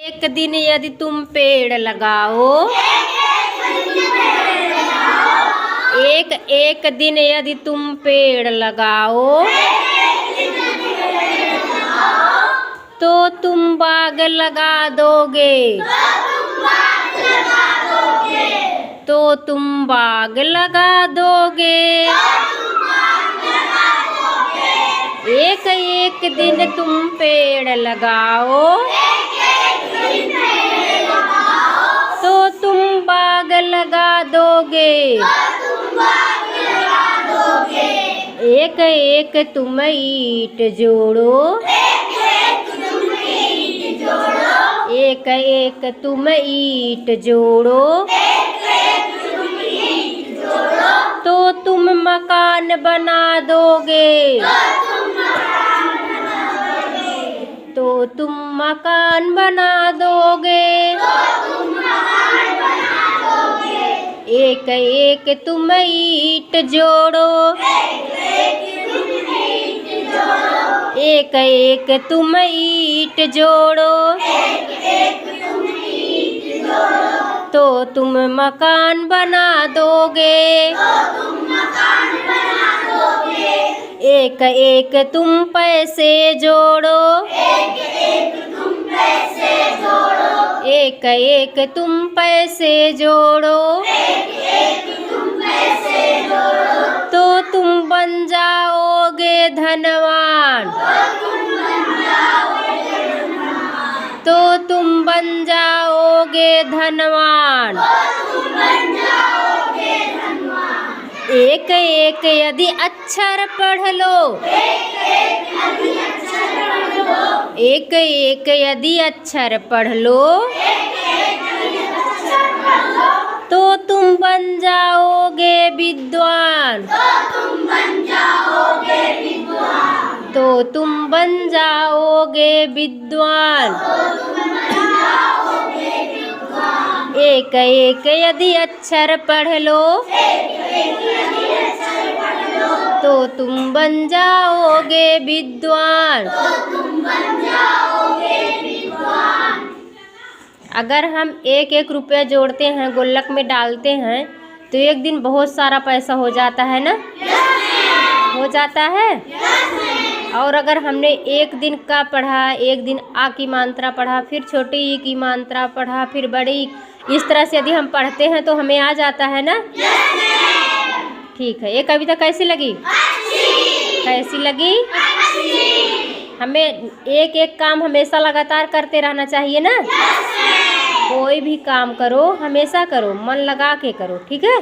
एक दिन यदि तुम पेड़ लगाओ, एक एक दिन यदि तुम पेड़ लगाओ, तो तुम बाग लगा दोगे, तो तुम बाग लगा दोगे। एक एक दिन तुम पेड़ लगाओ, तो तुम बाग लगा दोगे। एक एक तुम ईंट जोड़ो, एक एक तुम ईंट जोड़ो, तो तुम मकान बना दोगे, तो तुम मकान बना दोगे। एक एक तुम ईंट जोड़ो, एक एक तुम ईंट जोड़ो, तो तुम मकान बना दोगे। एक एक तुम पैसे जोड़ो, एक एक तुम पैसे जोड़ो, तो तुम बन जाओगे धनवान, तो तुम बन जाओगे धनवान। एक एक यदि अक्षर पढ़ लो, एक एक यदि अक्षर पढ़ लो, तो तुम बन जाओगे विद्वान, तो तुम बन जाओगे विद्वान। एक एक यदि अक्षर पढ़ लो, तो तुम बन जाओगे विद्वान। अगर हम एक एक रुपया जोड़ते हैं, गुल्लक में डालते हैं, तो एक दिन बहुत सारा पैसा हो जाता है ना? हो जाता है। और अगर हमने एक दिन का पढ़ा, एक दिन आ की मात्रा पढ़ा, फिर छोटी ई की मात्रा पढ़ा, फिर बड़ी, इस तरह से यदि हम पढ़ते हैं तो हमें आ जाता है ना? ठीक है। ये कविता कैसी लगी? कैसी लगी? हमें एक एक काम हमेशा लगातार करते रहना चाहिए ना? कोई भी काम करो हमेशा करो, मन लगा के करो, ठीक है?